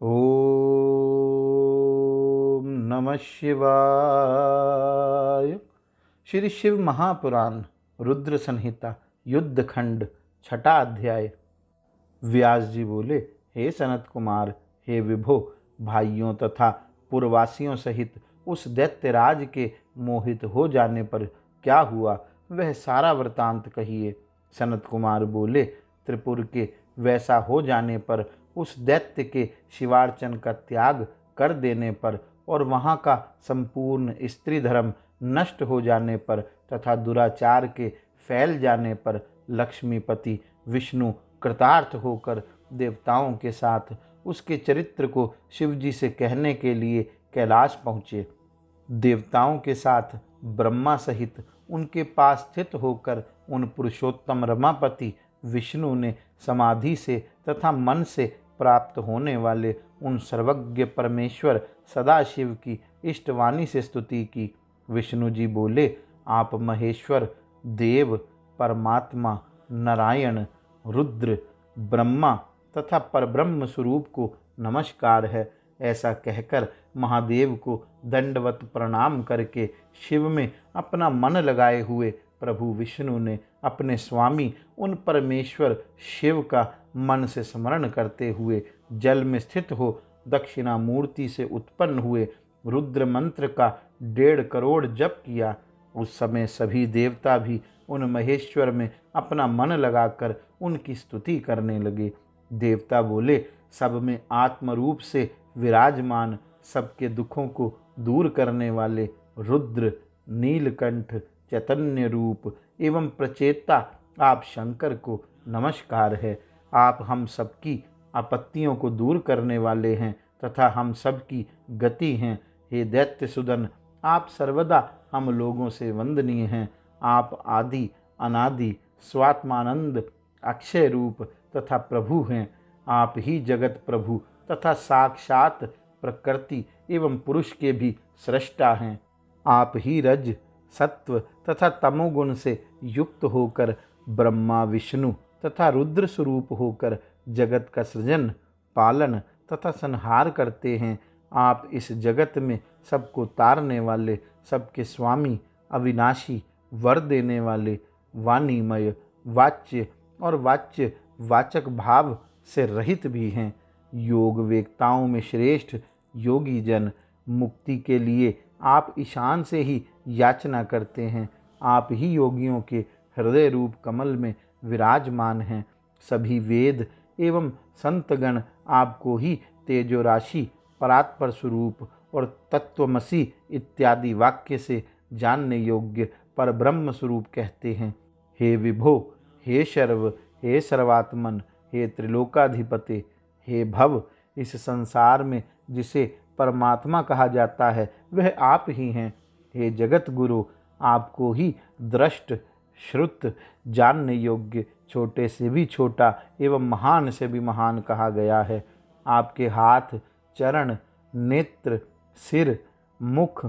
ओम नमः शिवाय। श्री शिव महापुराण रुद्र संहिता युद्धखंड छठा अध्याय। व्यास जी बोले, हे सनत कुमार, हे विभो, भाइयों तथा पुरवासियों सहित उस दैत्यराज के मोहित हो जाने पर क्या हुआ, वह सारा वृतांत कहिए। सनत कुमार बोले, त्रिपुर के वैसा हो जाने पर, उस दैत्य के शिवार्चन का त्याग कर देने पर और वहाँ का संपूर्ण स्त्री धर्म नष्ट हो जाने पर तथा दुराचार के फैल जाने पर लक्ष्मीपति विष्णु कृतार्थ होकर देवताओं के साथ उसके चरित्र को शिवजी से कहने के लिए कैलाश पहुँचे। देवताओं के साथ ब्रह्मा सहित उनके पास स्थित होकर उन पुरुषोत्तम रमापति विष्णु ने समाधि से तथा मन से प्राप्त होने वाले उन सर्वज्ञ परमेश्वर सदाशिव की इष्टवाणी से स्तुति की। विष्णु जी बोले, आप महेश्वर, देव, परमात्मा, नारायण, रुद्र, ब्रह्मा तथा परब्रह्म स्वरूप को नमस्कार है। ऐसा कहकर महादेव को दंडवत प्रणाम करके शिव में अपना मन लगाए हुए प्रभु विष्णु ने अपने स्वामी उन परमेश्वर शिव का मन से स्मरण करते हुए जल में स्थित हो दक्षिणामूर्ति से उत्पन्न हुए रुद्र मंत्र का 1.5 करोड़ जप किया। उस समय सभी देवता भी उन महेश्वर में अपना मन लगाकर उनकी स्तुति करने लगे। देवता बोले, सब में आत्म रूप से विराजमान, सबके दुखों को दूर करने वाले रुद्र, नीलकंठ, चैतन्य रूप एवं प्रचेता आप शंकर को नमस्कार है। आप हम सबकी आपत्तियों को दूर करने वाले हैं तथा हम सबकी गति हैं। हे दैत्य सुदन, आप सर्वदा हम लोगों से वंदनीय हैं। आप आदि अनादि स्वात्मानंद अक्षय रूप तथा प्रभु हैं। आप ही जगत प्रभु तथा साक्षात प्रकृति एवं पुरुष के भी सृष्टा हैं। आप ही रज, सत्व तथा तमोगुण से युक्त होकर ब्रह्मा, विष्णु तथा रुद्र स्वरूप होकर जगत का सृजन, पालन तथा संहार करते हैं। आप इस जगत में सबको तारने वाले, सबके स्वामी, अविनाशी, वर देने वाले, वाणीमय, वाच्य और वाच्य वाचक भाव से रहित भी हैं। योग वेत्ताओं में श्रेष्ठ योगी जन, मुक्ति के लिए आप ईशान से ही याचना करते हैं। आप ही योगियों के हृदय रूप कमल में विराजमान हैं। सभी वेद एवं संतगण आपको ही तेजो राशि, परात्पर स्वरूप और तत्वमसि इत्यादि वाक्य से जानने योग्य पर ब्रह्म स्वरूप कहते हैं। हे विभो, हे शर्व, हे सर्वात्मन, हे त्रिलोकाधिपते, हे भव, इस संसार में जिसे परमात्मा कहा जाता है वह आप ही हैं। हे जगत गुरु, आपको ही दृष्ट, श्रुत, जानने योग्य, छोटे से भी छोटा एवं महान से भी महान कहा गया है। आपके हाथ, चरण, नेत्र, सिर, मुख,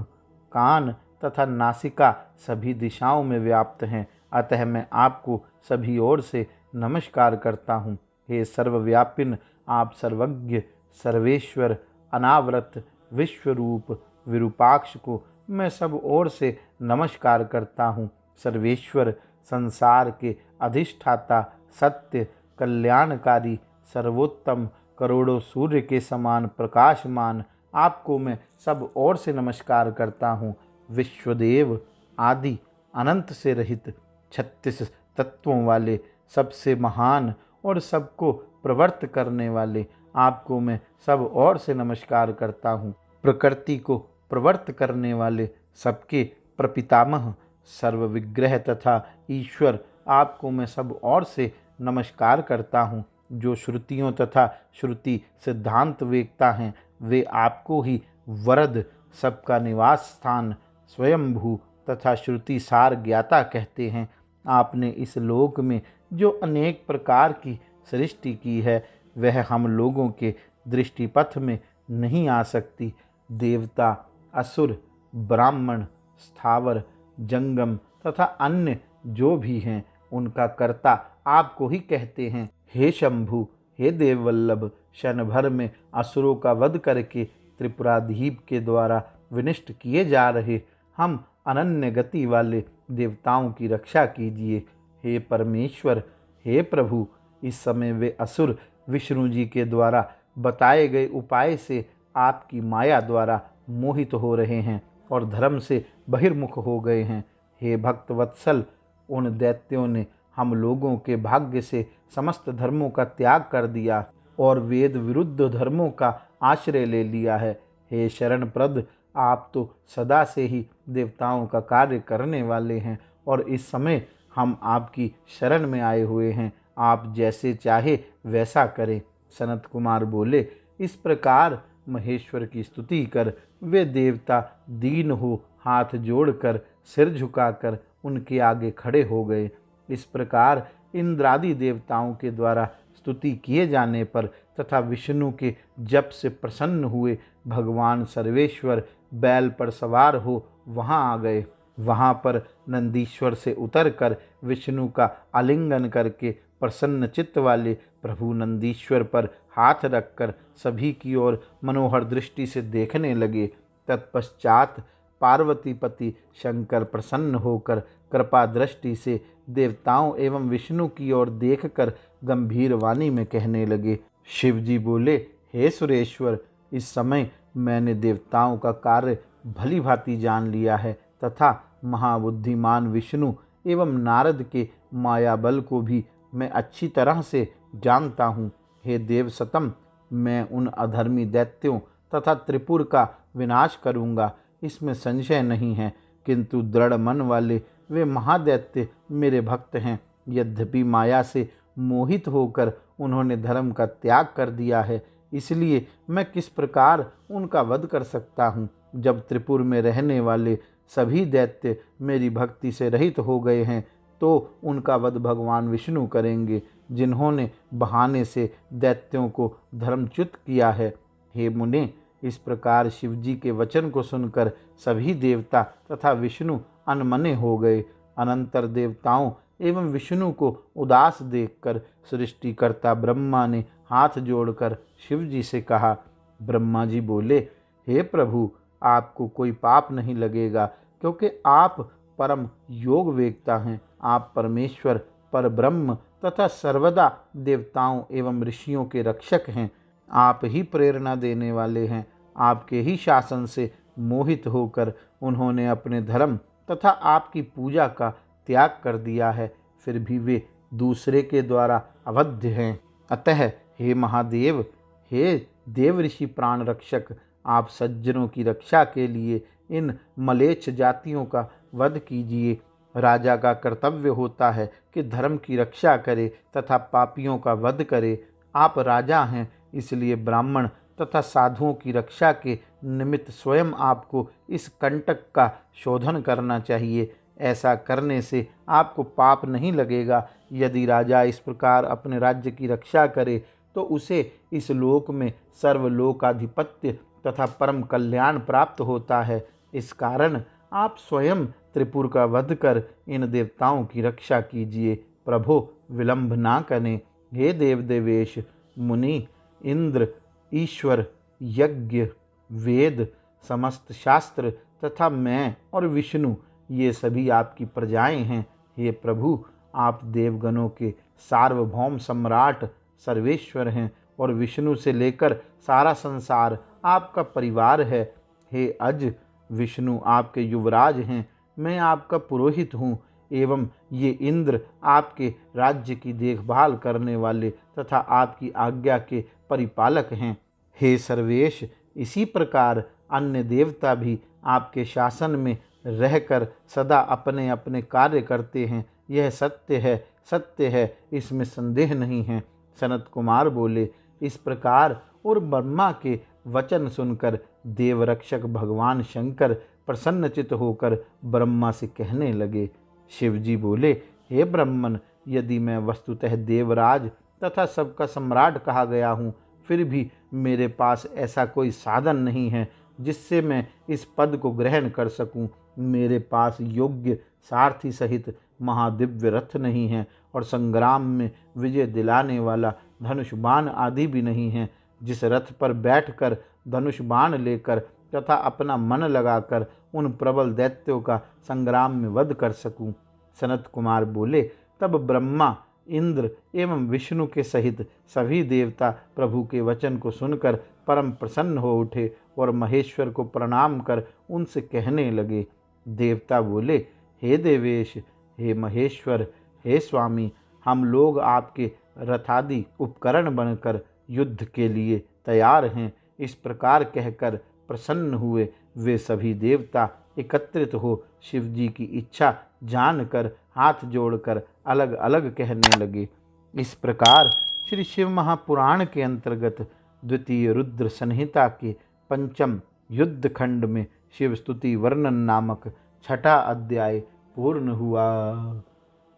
कान तथा नासिका सभी दिशाओं में व्याप्त हैं। अतः मैं आपको सभी ओर से नमस्कार करता हूँ। हे सर्वव्यापिन, आप सर्वज्ञ, सर्वेश्वर, अनावृत, विश्वरूप, विरूपाक्ष को मैं सब ओर से नमस्कार करता हूँ। सर्वेश्वर, संसार के अधिष्ठाता, सत्य, कल्याणकारी, सर्वोत्तम, करोड़ों सूर्य के समान प्रकाशमान, आपको मैं सब ओर से नमस्कार करता हूँ। विश्वदेव, आदि अनंत से रहित, 36 तत्वों वाले, सबसे महान और सबको प्रवृत्त करने वाले, आपको मैं सब ओर से नमस्कार करता हूँ। प्रकृति को प्रवृत्त करने वाले, सबके प्रपितामह, सर्वविग्रह तथा ईश्वर, आपको मैं सब ओर से नमस्कार करता हूँ। जो श्रुतियों तथा श्रुति सिद्धांत वेत्ता हैं, वे आपको ही वरद, सबका निवास स्थान, स्वयंभू तथा श्रुति सार ज्ञाता कहते हैं। आपने इस लोक में जो अनेक प्रकार की सृष्टि की है, वह हम लोगों के दृष्टिपथ में नहीं आ सकती। देवता, असुर, ब्राह्मण, स्थावर, जंगम तथा अन्य जो भी हैं, उनका कर्ता आपको ही कहते हैं। हे शंभु, हे देववल्लभ, क्षण भर में असुरों का वध करके त्रिपुराधीप के द्वारा विनिष्ट किए जा रहे हम अनन्य गति वाले देवताओं की रक्षा कीजिए। हे परमेश्वर, हे प्रभु, इस समय वे असुर विष्णु जी के द्वारा बताए गए उपाय से आपकी माया द्वारा मोहित हो रहे हैं और धर्म से बहिर्मुख हो गए हैं। हे भक्त वत्सल, उन दैत्यों ने हम लोगों के भाग्य से समस्त धर्मों का त्याग कर दिया और वेद विरुद्ध धर्मों का आश्रय ले लिया है। हे शरणप्रद, आप तो सदा से ही देवताओं का कार्य करने वाले हैं और इस समय हम आपकी शरण में आए हुए हैं। आप जैसे चाहे वैसा करें। सनत कुमार बोले, इस प्रकार महेश्वर की स्तुति कर वे देवता दीन हो हाथ जोड़कर सिर झुकाकर उनके आगे खड़े हो गए। इस प्रकार इंद्रादि देवताओं के द्वारा स्तुति किए जाने पर तथा विष्णु के जप से प्रसन्न हुए भगवान सर्वेश्वर बैल पर सवार हो वहां आ गए। वहां पर नंदीश्वर से उतरकर विष्णु का आलिंगन करके प्रसन्न चित्त वाले प्रभु नंदीश्वर पर हाथ रखकर सभी की ओर मनोहर दृष्टि से देखने लगे। तत्पश्चात पार्वतीपति शंकर प्रसन्न होकर कृपा दृष्टि से देवताओं एवं विष्णु की ओर देखकर गंभीर वाणी में कहने लगे। शिवजी बोले, हे सुरेश्वर, इस समय मैंने देवताओं का कार्य भली भांति जान लिया है तथा महाबुद्धिमान विष्णु एवं नारद के माया बल को भी मैं अच्छी तरह से जानता हूँ। हे देव सतम, मैं उन अधर्मी दैत्यों तथा त्रिपुर का विनाश करूँगा, इसमें संशय नहीं है। किंतु दृढ़ मन वाले वे महादैत्य मेरे भक्त हैं। यद्यपि माया से मोहित होकर उन्होंने धर्म का त्याग कर दिया है, इसलिए मैं किस प्रकार उनका वध कर सकता हूँ। जब त्रिपुर में रहने वाले सभी दैत्य मेरी भक्ति से रहित हो गए हैं तो उनका वध भगवान विष्णु करेंगे, जिन्होंने बहाने से दैत्यों को धर्मच्युत किया है। हे मुने, इस प्रकार शिवजी के वचन को सुनकर सभी देवता तथा विष्णु अनमने हो गए। अनंतर देवताओं एवं विष्णु को उदास देखकर सृष्टिकर्ता ब्रह्मा ने हाथ जोड़कर शिवजी से कहा। ब्रह्मा जी बोले, हे प्रभु, आपको कोई पाप नहीं लगेगा, क्योंकि आप परम योग वेत्ता हैं। आप परमेश्वर, पर ब्रह्म तथा सर्वदा देवताओं एवं ऋषियों के रक्षक हैं। आप ही प्रेरणा देने वाले हैं। आपके ही शासन से मोहित होकर उन्होंने अपने धर्म तथा आपकी पूजा का त्याग कर दिया है, फिर भी वे दूसरे के द्वारा अवध्य हैं। अतः हे महादेव, हे देव ऋषि प्राण रक्षक, आप सज्जनों की रक्षा के लिए इन मलेच्छ जातियों का वध कीजिए। राजा का कर्तव्य होता है कि धर्म की रक्षा करे तथा पापियों का वध करे। आप राजा हैं, इसलिए ब्राह्मण तथा साधुओं की रक्षा के निमित्त स्वयं आपको इस कंटक का शोधन करना चाहिए। ऐसा करने से आपको पाप नहीं लगेगा। यदि राजा इस प्रकार अपने राज्य की रक्षा करे तो उसे इस लोक में सर्वलोकाधिपत्य तथा परम कल्याण प्राप्त होता है। इस कारण आप स्वयं त्रिपुर का वध कर इन देवताओं की रक्षा कीजिए। प्रभो, विलंब ना करें। हे देव देवेश, मुनि, इंद्र, ईश्वर, यज्ञ, वेद, समस्त शास्त्र तथा मैं और विष्णु, ये सभी आपकी प्रजाएं हैं। हे प्रभु, आप देवगणों के सार्वभौम सम्राट सर्वेश्वर हैं और विष्णु से लेकर सारा संसार आपका परिवार है। हे अज, विष्णु आपके युवराज हैं, मैं आपका पुरोहित हूँ एवं ये इंद्र आपके राज्य की देखभाल करने वाले तथा आपकी आज्ञा के परिपालक हैं। हे सर्वेश, इसी प्रकार अन्य देवता भी आपके शासन में रहकर सदा अपने अपने कार्य करते हैं। यह सत्य है, सत्य है, इसमें संदेह नहीं है। सनत कुमार बोले, इस प्रकार और ब्रह्मा के वचन सुनकर देवरक्षक भगवान शंकर प्रसन्नचित होकर ब्रह्मा से कहने लगे। शिवजी बोले, हे ब्रह्मन, यदि मैं वस्तुतः देवराज तथा सबका सम्राट कहा गया हूँ, फिर भी मेरे पास ऐसा कोई साधन नहीं है जिससे मैं इस पद को ग्रहण कर सकूं। मेरे पास योग्य सारथी सहित महादिव्य रथ नहीं है और संग्राम में विजय दिलाने वाला धनुष बाण आदि भी नहीं हैं। जिस रथ पर बैठकर धनुष बाण लेकर तथा अपना मन लगाकर उन प्रबल दैत्यों का संग्राम में वध कर सकूं। सनत कुमार बोले, तब ब्रह्मा, इंद्र एवं विष्णु के सहित सभी देवता प्रभु के वचन को सुनकर परम प्रसन्न हो उठे और महेश्वर को प्रणाम कर उनसे कहने लगे। देवता बोले, हे देवेश, हे महेश्वर, हे स्वामी, हम लोग आपके रथादि उपकरण बनकर युद्ध के लिए तैयार हैं। इस प्रकार कहकर प्रसन्न हुए वे सभी देवता एकत्रित हो शिवजी की इच्छा जानकर हाथ जोड़कर अलग अलग कहने लगे। इस प्रकार श्री शिव महापुराण के अंतर्गत द्वितीय रुद्र संहिता के पंचम युद्ध खंड में शिव स्तुति वर्णन नामक छठा अध्याय पूर्ण हुआ।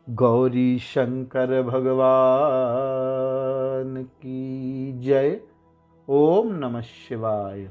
गौरी शंकर भगवान की जय। ओम नमः शिवाय।